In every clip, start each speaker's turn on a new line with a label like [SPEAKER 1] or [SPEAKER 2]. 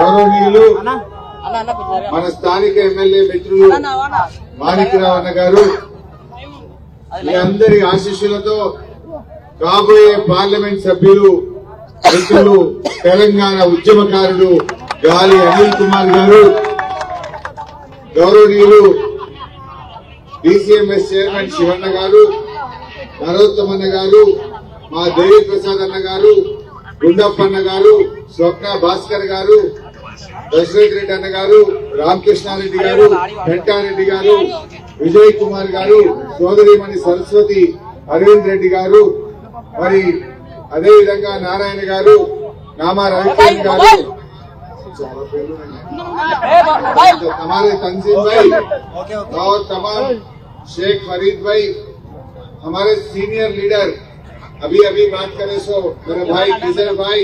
[SPEAKER 1] గౌరవనీయులు మన స్థానిక ఎమ్మెల్యే మిత్రులు మాణిక్యరావు అన్న గారు మీ అందరి ఆశీస్సులతో కాబోయే పార్లమెంట్ సభ్యులు మిత్రులు తెలంగాణ ఉద్యమకారుడు గాలి అనిల్ కుమార్ గారు, గౌరవనీయులు డీసీఎంఎస్ చైర్మన్ శివన్న గారు, నరోత్తమన్న గారు, మా దేవి ప్రసాద్ అన్న గారు, గుండప్పన్న గారు, స్వప్న భాస్కర్ గారు, దశరథ్ రెడ్డి అన్న గారు, రామకృష్ణారెడ్డి గారు, వెంటారెడ్డి గారు, విజయ్ కుమార్ గారు, సోదరిమణి సరస్వతి అరవింద్ రెడ్డి గారు, మరి అదేవిధంగా నారాయణ గారు, నామా రవికిరణ్ గారు, हमारे तंजीम भाई और तमाम शेख फरीद भाई, हमारे सीनियर लीडर अभी बात करे सो मेरे भाई किशोर भाई,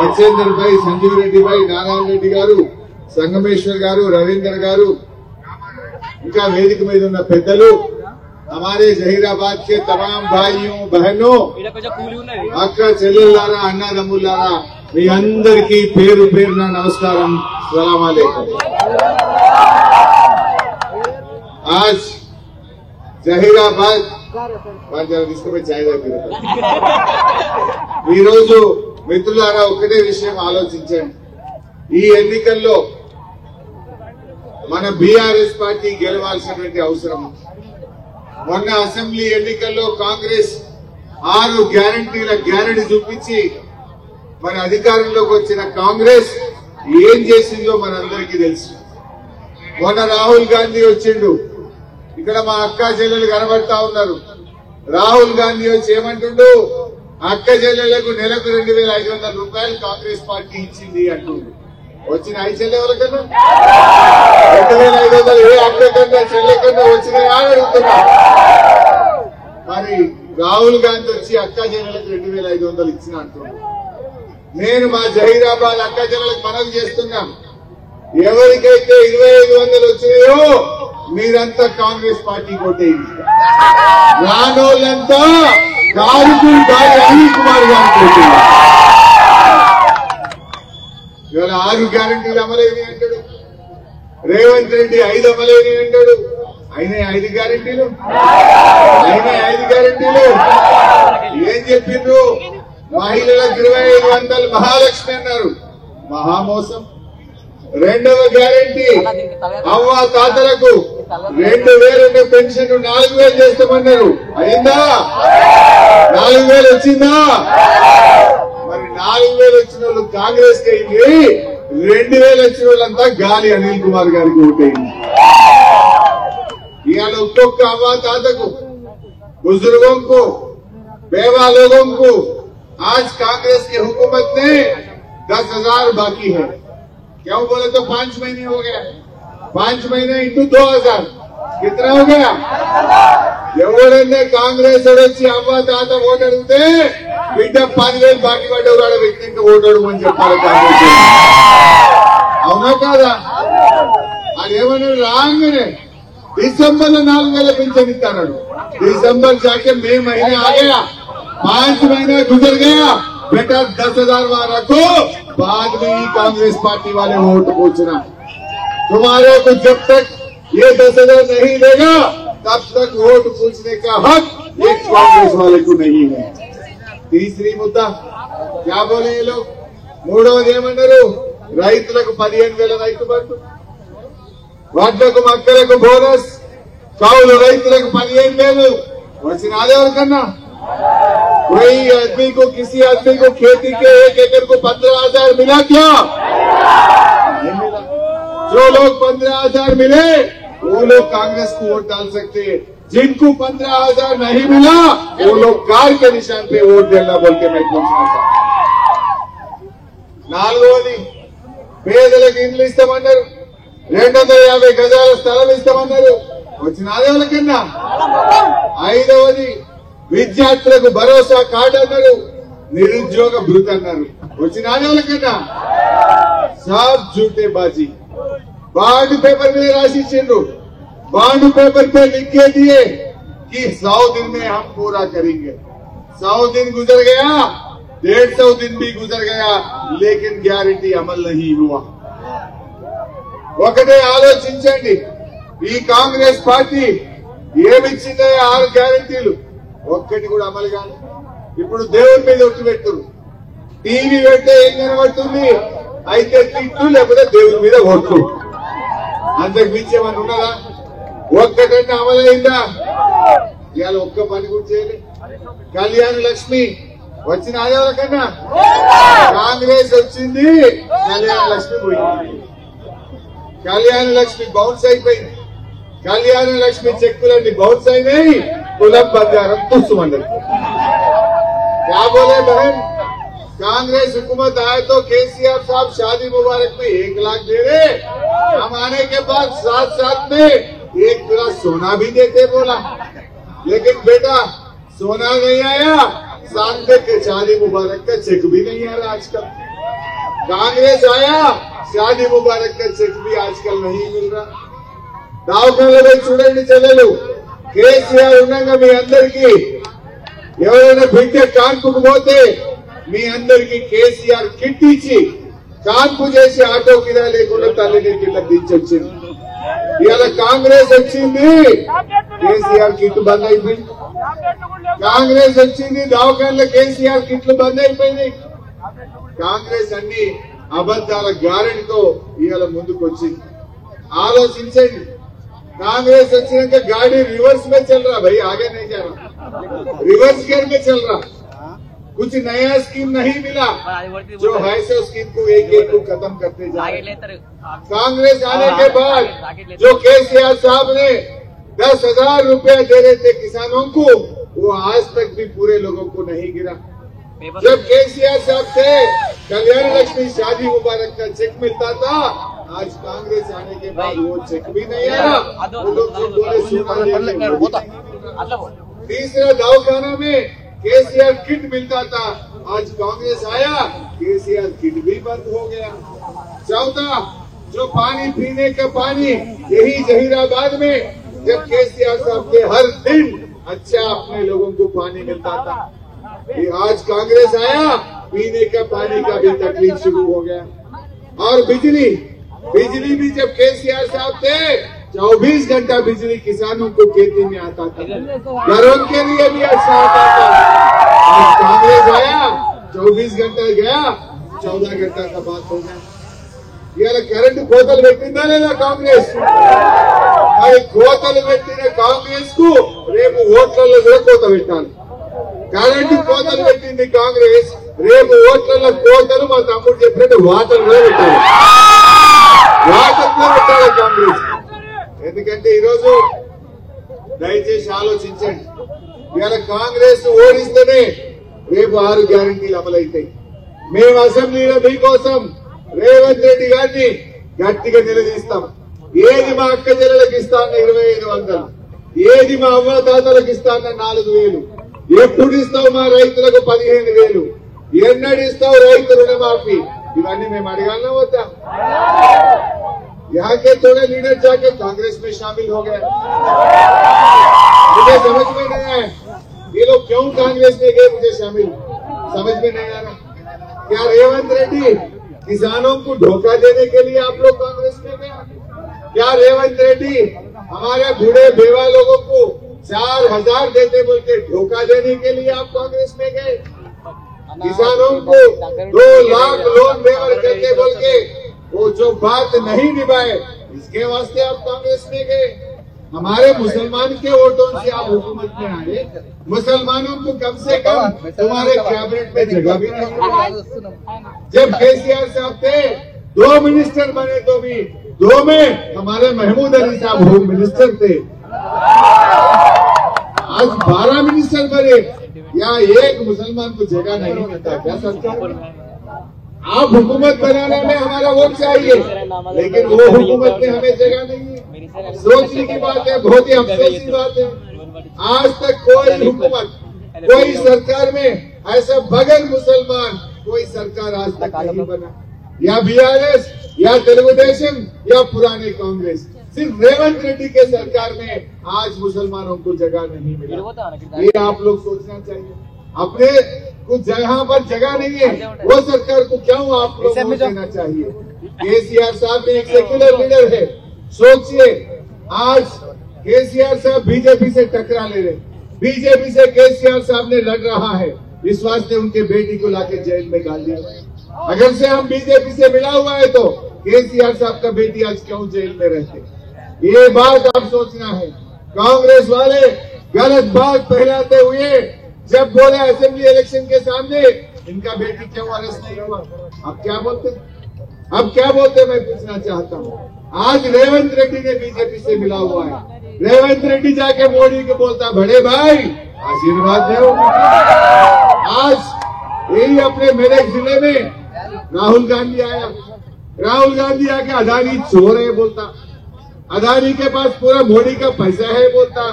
[SPEAKER 1] वत्सेंद्र भाई, संजीव रेड्डी भाई, नारायण रेड्डी गारू, संगमेश्वर गारू, रवींद्र गारू, ఇంకా వేదిక మీద ఉన్న పెద్దలు, हमारे जहीराबाद के तमाम भाइयों बहनों, అక్క చెల్లెల్లారా, అన్నదమ్ములారా, మీ అందరికీ పేరు పేరున నమస్కారం. సలాం అలైకుం. आज జహీరాబాద్ తీసుకుపోయి ఛాయ్ దగ్గర ఈరోజు మిత్రులారా ఒకటే విషయం ఆలోచించండి. ఈ ఎన్నికల్లో మన బీఆర్ఎస్ పార్టీ గెలవాల్సినటువంటి అవసరం. మొన్న అసెంబ్లీ ఎన్నికల్లో కాంగ్రెస్ 6 గ్యారంటీల గ్యారెంటీ చూపించి మన అధికారంలోకి వచ్చిన కాంగ్రెస్ ఏం చేసిందో మనందరికీ తెలుసు. మొన్న రాహుల్ గాంధీ వచ్చిండు, ఇక్కడ మా అక్క చెల్లెలు కనబడతా ఉన్నారు. రాహుల్ గాంధీ వచ్చి ఏమంటుండు, అక్క చెల్లెలకు నెలకు 2500 రూపాయలు కాంగ్రెస్ పార్టీ ఇచ్చింది అంటుండు. వచ్చిన ఐదు చెల్లె ఎవరికన్నా 2500 ఏ అక్క కన్నా చెల్లె కన్నా వచ్చినాయా అని అడుగుతున్నా. మరి రాహుల్ గాంధీ వచ్చి అక్క చెల్లెలకు 2500 ఇచ్చిన అంటుండు. నేను మా జహీరాబాద్ అక్క చెల్లెలకు మనవి చేస్తున్నాం, ఎవరికైతే 2500 వచ్చినాయో మీరంతా కాంగ్రెస్ పార్టీ కొట్టేయండి. రానోళ్ళంతా గాలి అనిల్ కుమార్ గారు కొట్టేయండి. ఇవాళ 6 గ్యారంటీలు అమలేని అంటాడు, రేవంత్ రెడ్డి 5 అమలేని అంటాడు. అయినా 5 గ్యారంటీలు ఏం చెప్పిండ్రు? మహిళలకు 2500 మహాలక్ష్మి అన్నారు, మహామోసం. రెండవ గ్యారంటీ అవ్వ తాతలకు 2000 పెన్షన్ 4000 చేస్తామన్నారు. అయిందా? 4000 వచ్చిందా? మరి 4000 వచ్చిన వాళ్ళు కాంగ్రెస్ కి అయింది, 2000 వచ్చిన వాళ్ళంతా గాలి అనిల్ కుమార్ గారికి ఓటైంది. ఇవాళ ఒక్కొక్క అవ్వ తాతకు, बुजुर्गों को, बेवा लोगों को आज कांग्रेस की हुकूमत ने 10,000 बाकी है. क्यों बोले तो 5 महीने हो गया. 5 महीने इंटू 2000 कितना हो गया? ఎవరైనా కాంగ్రెస్ వచ్చి అవ్వ తాత ఓటు అడిగితే బిడ్డ 10,000 బాకీ పడ్డవాడు వ్యక్తి ఇంకా ఓటు అడగమని చెప్పాలి కాంగ్రెస్. అవునా కాదా? అది ఏమన్నాడు? రాగానే दिसंबर 4,000 पेंशन इतना. दिसंबर जाके मई महीने आ गया, 5 महीने गुजर गया, बेटा 10,000 वहां रखो. बाद में ही कांग्रेस पार्टी वाले वोट पूछना. तुम्हारे को जब तक ये 10,000 नहीं देगा तब तक वोट पूछने का हक एक कांग्रेस वाले को नहीं है. तीसरी मुद्दा क्या बोले ये लोग? మూడవది ఏమన్నారు? రైతులకు 15,000 రైతు బంధు, వడ్లకు మక్కలకు బోనస్, కౌలు రైతులకు 15,000 వచ్చిన ఎవరికన్నా? कोई आदमी को, किसी आदमी को खेती के 1 एकड़ को 15,000 मिला क्या? नहीं मिला. जो लोग 15,000 मिले वो लोग कांग्रेस को वोट डाल सकते हैं. जिनको 15,000 नहीं मिला वो लोग कार के निशान पे वोट देना बोल के मैं पूछना चाहता. నాలుగోది పేదలకు ఇండ్లు ఇస్తామన్నారు, 250 గజాల స్థలం ఇస్తామన్నారు. వచ్చిన వాళ్ళకన్నా. ఐదవది విద్యార్థులకు భరోసా కార్డు అన్నారు, నిరుద్యోగ భృతి అన్నారు. వచ్చిన వాళ్ళకన్నా. సాబ్ झूठे बाजी. బాండ్ పేపర్ మీద రాసిచ్చిండ్రు. బాండ్ పేपर पे लिख के दिए कि 100 दिन में हम पूरा करेंगे. 100 दिन गुजर गया, 150 दिन भी गुजर गया लेकिन గ్యారెంటీ అమలు नहीं हुआ। ఒకటే ఆలోచించండి, ఈ కాంగ్రెస్ పార్టీ ఏమిచ్చిందో 6 గ్యారెంటీలు ఒక్కటి కూడా అమలు కాదు। ఇప్పుడు దేవుడి మీద ఒట్టు పెడుతున్నారు, టీవీ పెడితే ఏం కనబడుతుంది, అయితే తిట్టు లేకపోతే దేవుడి మీద ఒట్టు, అంతకు మించి ఏమన్నా ఉన్నదా? ఒక్కటన్నా అమలైందా? ఇవాళ ఒక్క పని కూడా చేయలే। కళ్యాణ లక్ష్మి వచ్చిన ఆదాలకన్నా కాంగ్రెస్ వచ్చింది, కళ్యాణ లక్ష్మి పోయింది। కళ్యాణ లక్ష్మి బౌన్స్ అయిపోయింది, కళ్యాణ లక్ష్మి చెక్కులన్నీ బౌన్స్ అయినాయి, కులం బంగారం తుస్సుమన్నది। क्या बोले बहन, कांग्रेस हुकूमत आए तो केसीआर साहब शादी मुबारक में 1 लाख दे रहे, हम आने के बाद साथ में 1 तोला सोना भी देते बोला, लेकिन बेटा सोना नहीं आया, साथ में शादी मुबारक का चेक भी नहीं आ रहा आजकल। कांग्रेस आया, शादी मुबारक का चेक भी आजकल नहीं मिल रहा। దావకాలలో చూడండి చెల్లెలు, కేసీఆర్ ఉండగా మీ అందరికీ ఎవరైనా బిడ్డ కాన్పుకు పోతే మీ అందరికీ కేసీఆర్ కిట్ ఇచ్చి కాన్పు చేసి ఆటో కిరా లేకుండా తల్లిని కింద దించొచ్చింది। ఇవాళ కాంగ్రెస్ వచ్చింది, కేసీఆర్ కిట్ బంద్ అయిపోయింది। కాంగ్రెస్ వచ్చింది, దవాఖానలో కేసీఆర్ కిట్లు బంద్ అయిపోయినాయి। కాంగ్రెస్ అన్ని అబద్దాల గ్యారెంటీతో ఇవాళ ముందుకు వచ్చింది। ఆలోచించండి, कांग्रेस వచ్చినాక गाड़ी रिवर्स में चल रहा, भाई आगे नहीं जा रहा, रिवर्स गियर में चल रहा। कुछ नया स्कीम नहीं मिला, जो है सो स्कीम को एक को खत्म करते जा रहे। कांग्रेस आने के बाद जो केसीआर साहब ने 10,000 रुपया दे रहे थे किसानों को, वो आज तक भी पूरे लोगों को नहीं गिरा। जब केसीआर साहब थे, कल्याण लक्ष्मी शादी मुबारक का चेक मिलता था, आज कांग्रेस आने के बाद वो चेक भी नहीं आ रहा। वो लोग जो बोले तीसरा दवाखाना में केसीआर किट मिलता था, आज कांग्रेस आया, केसीआर किट भी बंद हो गया। चौथा, जो पानी पीने का पानी यही जहीराबाद में जब केसीआर साहब के हर दिन अच्छा अपने लोगों को पानी मिलता था, आज कांग्रेस आया, पीने का पानी का भी तकलीफ शुरू हो गया। और बिजली भी जब केसीआर साहब थे 24 घंटा बिजली किसानों को खेती में आता था, घरों के लिए भी अच्छा आता था। आज कांग्रेस आया, 24 घंटा गया, 14 घंटा का बात हो गया। ఇవాళ కరెంటు కోతలు పెట్టిందా లేదా కాంగ్రెస్? మరి కోతలు పెట్టిన కాంగ్రెస్ కు రేపు ఓట్లలో కూడా కోత పెట్టాలి। కరెంటు కోతలు పెట్టింది కాంగ్రెస్, రేపు ఓట్లలో కోతలు మా తమ్ముడు చెప్పినట్టు వాటర్ కూడా పెట్టాలి, వాటర్ కూడా పెట్టాలి కాంగ్రెస్। ఎందుకంటే ఈరోజు దయచేసి ఆలోచించండి, ఇవాళ కాంగ్రెస్ ఓడిస్తేనే రేపు 6 గ్యారెంటీలు అమలైతాయి। మేము అసెంబ్లీలో మీకోసం రేవంత్ రెడ్డి గారిని గట్టిగా నిలదీస్తాం। ఏది మా అక్క చెల్లెలకు ఇస్తాన్న 2,500, ఏది మా అవ్వ తాతలకు ఇస్తాన్న 4,000, ఎప్పుడు ఇస్తావు మా రైతులకు 15,000, ఎన్నడు ఇస్తావు రైతు రుణమాఫీ? ఇవన్నీ మేము అడగాలనా వద్దా? यहाँ के थोड़े लीडर जाके कांग्रेस में शामिल हो गए, मुझे समझ में नहीं आया ये लोग क्यों कांग्रेस में गए, मुझे समझ में नहीं आ रहा। क्या रेवंत रेड्डी किसानों को धोखा देने के लिए आप लोग कांग्रेस में गए? क्या रेवंत रेड्डी हमारे बूढ़े बेवा लोगों को 4,000 देते बोल के धोखा देने के लिए आप कांग्रेस में गए? किसानों को 2 लाख लोन वेवर करके बोल के वो जो बात नहीं निभाए, इसके वास्ते आप कांग्रेस में गए। हमारे मुसलमान के वोटों से आप हुकूमत में आए, मुसलमानों को कम से कम तुम्हारे कैबिनेट में जगह भी नहीं मिला। जब केसीआर साहब थे 2 मिनिस्टर बने तो भी 2 में हमारे महमूद अली साहब होम मिनिस्टर थे, आज 12 मिनिस्टर बने, या एक मुसलमान को जगह नहीं मिलता। क्या सरकार, आप हुकूमत बनाने में हमारा वोट चाहिए, लेकिन वो हुकूमत में हमें जगह नहीं है। सोचने की बात है, बहुत ही अफसोस की बात है, आज तक कोई हुकूमत, कोई सरकार में ऐसा बगैर मुसलमान कोई सरकार आज तक नहीं बना। या बीआरएस या तेलुगुदेशम या पुराने कांग्रेस, सिर्फ रेवंत रेड्डी के सरकार में आज मुसलमानों को जगह नहीं मिली। ये आप लोग सोचना चाहिए। अपने कुछ जगह पर जगह नहीं है, वो सरकार को क्यों आप लोग वोट देना चाहिए? केसीआर साहब एक सेक्युलर लीडर है। सोचिए, आज केसीआर साहब बीजेपी से टकरा ले रहे, बीजेपी से केसीआर साहब ने लड़ रहा है, इस वास्ते उनके बेटी को लाके जेल में डाल दिया। अगर से हम बीजेपी से मिला हुआ है तो केसीआर साहब का बेटी आज क्यों जेल में रहते? ये बात आप सोचना है। कांग्रेस वाले गलत बात फैलाते हुए जब बोले असेंबली इलेक्शन के सामने इनका बेटी क्यों अरेस्ट नहीं हुआ, अब क्या बोलते? अब क्या बोलते मैं पूछना चाहता हूँ। आज रेवंत रेड्डी ने बीजेपी से मिला हुआ है, रेवंत रेड्डी जाके मोदी को बोलता बड़े भाई आशीर्वाद दो। आज यही अपने मेरठ जिले में राहुल गांधी आया, राहुल गांधी आके अदानी चोर है बोलता, अदानी के पास पूरा मोदी का पैसा है बोलता,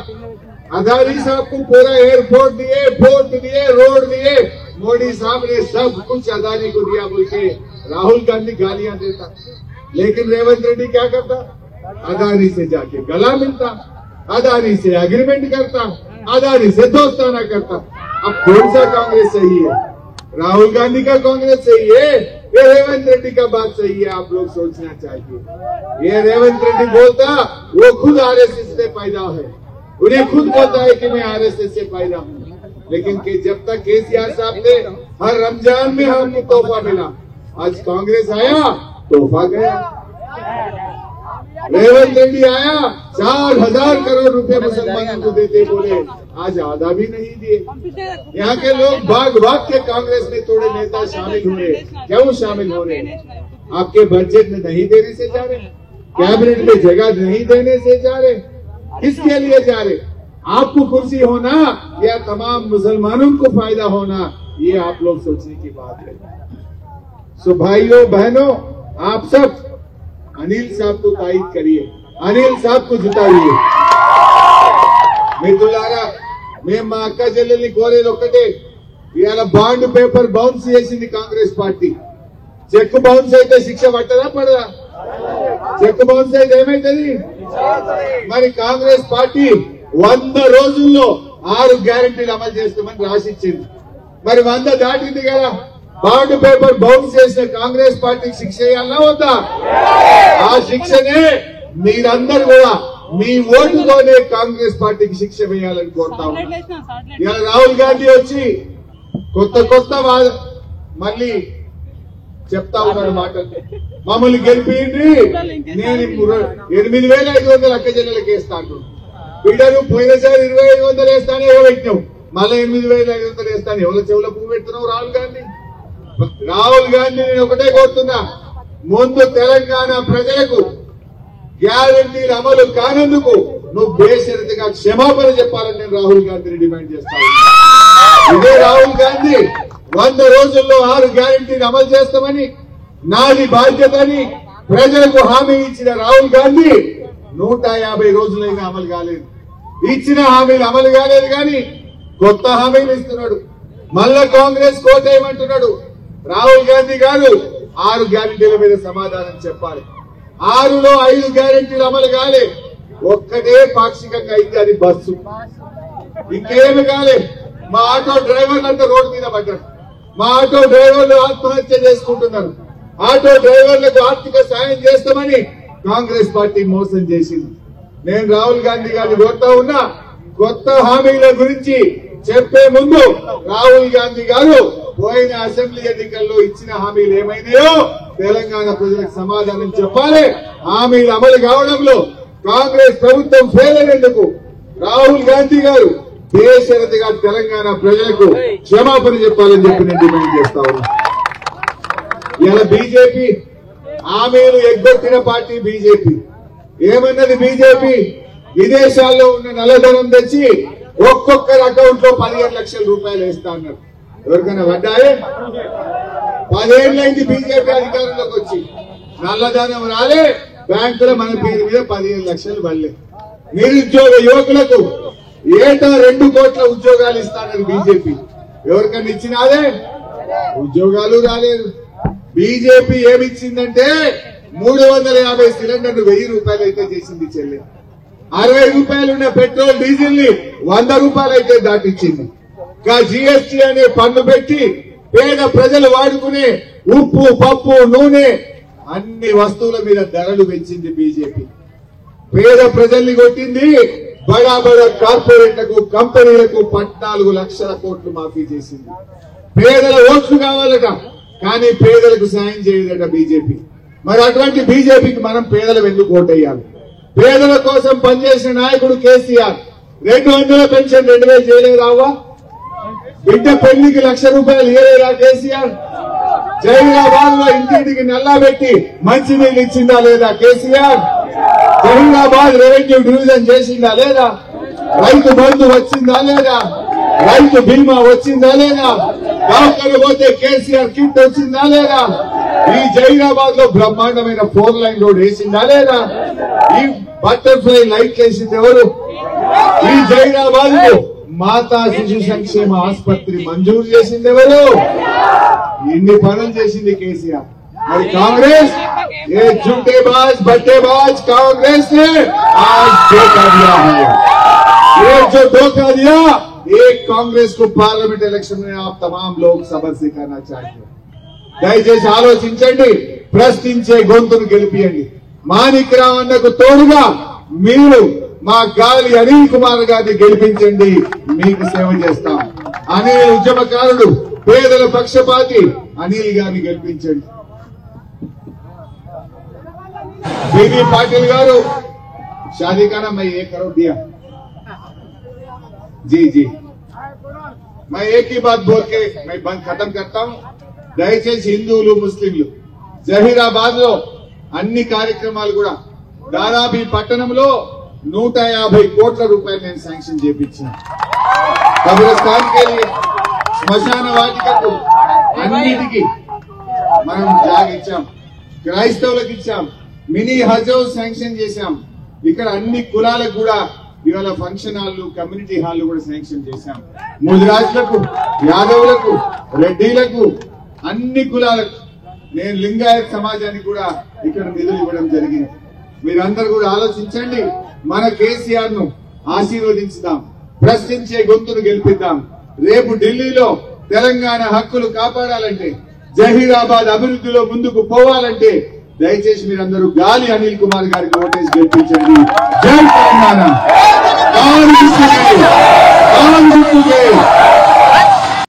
[SPEAKER 1] अदानी साहब को पूरा एयरपोर्ट दिए, पोर्ट दिए, रोड दिए, मोदी साहब ने सब कुछ अदानी को दिया बोल के राहुल गांधी गालियां देता। लेकिन रेवंत रेड्डी क्या करता? अदानी से जाके गला मिलता, अदानी से एग्रीमेंट करता, अदानी से दोस्ताना करता। अब कौन सा कांग्रेस सही है? राहुल गांधी का कांग्रेस सही है, ये रेवंत रेड्डी का बात सही है? आप लोग सोचना चाहिए। ये रेवंत रेड्डी बोलता वो खुद आरएसएस से पैदा है, उन्हें खुद पता है कि मैं आरएसएस से पैदा हूँ, लेकिन कि जब तक केसीआर साहब ने हर रमजान में हमको तोहफा मिला, आज कांग्रेस आया तोहफा गया। रेवंत रेड्डी आया 4,000 करोड़ रुपए मुसलमानों को देते बोले, आज आधा भी नहीं दिए। यहाँ के लोग भाग भाग के कांग्रेस में थोड़े नेता शामिल हुए। क्यों शामिल हो रहे? आपके बजट में नहीं देने से जा रहे, कैबिनेट में जगह नहीं देने से जा रहे, किसके लिए जा रहे? आपको कुर्सी होना या तमाम मुसलमानों को फायदा होना, ये आप लोग सोचने की बात है। सो भाइयों बहनों, आप सब अनिल साहब को तायद करिए, अनिल साहब को जिताइए। మిత్రులారా, మేము మా అక్క చెల్లెల్ని కోరేది ఒక్కటే, ఇవాళ బాండ్ పేపర్ బౌన్స్ చేసింది కాంగ్రెస్ పార్టీ. చెక్ బౌన్స్ అయితే శిక్ష పట్టదా పడదా? చెక్ బౌన్స్ అయితే ఏమైతుంది? మరి కాంగ్రెస్ పార్టీ 100 రోజుల్లో 6 గ్యారెంటీలు అమలు చేస్తామని రాసిచ్చింది. మరి 100 దాటింది కదా, బాండ్ పేపర్ బౌన్స్ చేసిన కాంగ్రెస్ పార్టీకి శిక్ష వేయాలన్నా వద్దా? ఆ శిక్షనే మీరందరూ కూడా మీ ఓటుతోనే కాంగ్రెస్ పార్టీకి శిక్ష వేయాలని కోరుతా ఉన్నా. ఇలా రాహుల్ గాంధీ వచ్చి కొత్త మళ్ళీ చెప్తా ఉన్నాడు మాటలు. మమ్మల్ని గెలిపిండి, నేను 8,500 అక్క చెల్లెలకి వేస్తాను. బిడ్డను పోయినసారి 2,500 వేస్తానే ఎవరు పెట్టినావు, మళ్ళీ 8,500 వేస్తాను. ఎవరి చెవుల పువ్వు పెడుతున్నావు రాహుల్ గాంధీ? రాహుల్ గాంధీ నేను ఒకటే కోరుతున్నా, ముందు తెలంగాణ ప్రజలకు గ్యారంటీలు అమలు కానందుకు నువ్వు బేషరతుగా క్షమాపణ చెప్పాలని నేను రాహుల్ గాంధీని డిమాండ్ చేస్తాను. ఇదే రాహుల్ గాంధీ 100 రోజుల్లో 6 గ్యారంటీలు అమలు చేస్తామని, నాది బాధ్యతని ప్రజలకు హామీ ఇచ్చిన రాహుల్ గాంధీ 150 రోజులైనా అమలు కాలేదు. ఇచ్చిన హామీలు అమలు కాలేదు కానీ కొత్త హామీలు ఇస్తున్నాడు. మళ్ళా కాంగ్రెస్ కోటేయమంటున్నాడు. రాహుల్ గాంధీ గారు 6 గ్యారంటీల మీద సమాధానం చెప్పాలి. 6లో 5 గ్యారెంటీలు అమలు కాలే, ఒక్కటే పాక్షికంగా అయింది, అది బస్సు. ఇంకేమి కాలే. మా ఆటో డ్రైవర్లంతా రోడ్డు మీద పడ్డారు. మా ఆటో డ్రైవర్లు ఆత్మహత్య చేసుకుంటున్నారు. ఆటో డ్రైవర్లకు ఆర్థిక సాయం చేస్తామని కాంగ్రెస్ పార్టీ మోసం చేసింది. నేను రాహుల్ గాంధీ గారిని కోరుతా ఉన్నా, కొత్త హామీల గురించి చెప్పే ముందు రాహుల్ గాంధీ గారు పోయిన అసెంబ్లీ ఎన్నికల్లో ఇచ్చిన హామీలు ఏమైనాయో తెలంగాణ ప్రజలకు సమాధానం చెప్పాలి. హామీలు అమలు కావడంలో కాంగ్రెస్ ప్రభుత్వం ఫెయిల్ అయినందుకు రాహుల్ గాంధీ గారు బేషరతుగా తెలంగాణ ప్రజలకు క్షమాపణ చెప్పాలని చెప్పి నేను డిమాండ్ చేస్తా ఉన్నా. ఇలా బీజేపీ హామీలు ఎగ్గొట్టిన పార్టీ బీజేపీ. ఏమన్నది బీజేపీ? విదేశాల్లో ఉన్న నల్లధనం తెచ్చి ఒక్కొక్కరి అకౌంట్ లో 15 లక్షల రూపాయలు వేస్తా అన్నారు. ఎవరికైనా పడ్డాయే? 10 ఏళ్ళైంది బీజేపీ అధికారంలోకి వచ్చి, నల్లధనం రాలే, బ్యాంకులో మన పేరు మీద 15 లక్షలు పడలే. నిరుద్యోగ యువకులకు ఏటా 2 కోట్ల ఉద్యోగాలు ఇస్తానని బీజేపీ. ఎవరికన్నా ఇచ్చినాదే? ఉద్యోగాలు రాలేదు. బీజేపీ ఏమిచ్చిందంటే 350 సిలిండర్లు 1000 రూపాయలు అయితే చేసింది చెల్లి. 60 రూపాయలు ఉన్న పెట్రోల్ డీజిల్ ని 100 రూపాయలు అయితే దాటిచ్చింది. జీఎస్టీ అనే పన్ను పెట్టి పేద ప్రజలు వాడుకునే ఉప్పు పప్పు నూనె అన్ని వస్తువుల మీద ధరలు పెంచింది బీజేపీ. పేద ప్రజల్ని కొట్టింది. బడా బడా కార్పొరేట్లకు కంపెనీలకు 14 లక్షల కోట్లు మాఫీ చేసింది. పేదల ఓట్లు కావాలట, కానీ పేదలకు సాయం చేయదట బీజేపీ. మరి అటువంటి బీజేపీకి మనం పేదలు ఎందుకు ఓటేయాలి? పేదల కోసం పనిచేసిన నాయకుడు కేసీఆర్ 200 పెన్షన్ 2000 చేయలేదావా? బిడ్డ పెళ్లికి 1,00,000 రూపాయలు ఇవ్వలేదా కేసీఆర్? జహీరాబాద్ లో ఇంటింటికి నల్లా పెట్టి మంచినీళ్ళు ఇచ్చిందా లేదా కేసీఆర్? జహీరాబాద్ రెవెన్యూ డివిజన్ చేసిందా లేదా? రైతు బంధు వచ్చిందా లేదా? రైతు బీమా వచ్చిందా లేదా? డాక్టర్ పోతే కేసీఆర్ కిట్ వచ్చిందా లేదా? ఈ జహీరాబాద్ లో బ్రహ్మాండమైన 4 లైన్ రోడ్ వేసిందా లేదా? ఈ బటర్ఫ్లై లైట్ వేసింది ఎవరు? ఈ జహీరాబాద్ లో మాతా శిశు సంక్షేమ ఆసుపత్రి మంజూరు చేసింది ఎవరు? ఇన్ని పనులు చేసింది కేసీఆర్. మరి కాంగ్రెస్ ये झूठेबाज बट्टेबाज कांग्रेस ने आज धोखा दिया है। ये जो धोखा दिया, एक कांग्रेस को पार्लियामेंट इलेक्शन में आप तमाम लोग सबक सिखाना चाहिए। దయచేసి ఆలోచించండి, ప్రశ్నించే గొంతును గెలిపియండి. మాణిక్రావు అన్నకు తోడుగా మీరు మా గాలి అనిల్ కుమార్ గారిని గెలిపించండి, మీకు సేవ చేస్తాం. అనిల్ ఉద్యమకారుడు, పేదల పక్షపాతి అనిల్ గారిని గెలిపించండి. बीबी पाटिल गारू शादी का ना मैं 1 करोड़ दिया। जी जी, मैं एक ही बात बोल के मैं बंद खत्म करता हूं. దయచేసి హిందువులు ముస్లింలు జహీరాబాద్ లో అన్ని కార్యక్రమాలు కూడా దాదాపు ఈ పట్టణంలో 150 కోట్ల రూపాయలు నేను శాంక్షన్ చేయించాను. కబ్రస్థాన్ కే లియే, శ్మశాన వాటికకు అన్నిటికీ మనం జాగిచ్చాం. క్రైస్తవులకు ఇచ్చాం. మినీ హజ్ హౌస్ శాంక్షన్ చేశాం. ఇక్కడ అన్ని కులాలకు కూడా ఇవాళ ఫంక్షన్ హాళ్లు, కమ్యూనిటీ హాళ్లు కూడా శాంక్షన్ చేశాం. ముదిరాజులకు, యాదవులకు, రెడ్డిలకు, అన్ని కులాలకు, నేను లింగాయత్ సమాజానికి కూడా ఇక్కడ నిధులు ఇవ్వడం జరిగింది. మీరందరూ కూడా ఆలోచించండి. మన కేసీఆర్ ను ఆశీర్వదించుదాం, ప్రశ్నించే గొంతును గెలిపిద్దాం. రేపు ఢిల్లీలో తెలంగాణ హక్కులు కాపాడాలంటే, జహీరాబాద్ అభివృద్ధిలో ముందుకు పోవాలంటే దయచేసి మీరందరూ గాలి అనిల్ కుమార్ గారికి ఓటేసి గెలిపించండి. జై తెలంగాణ.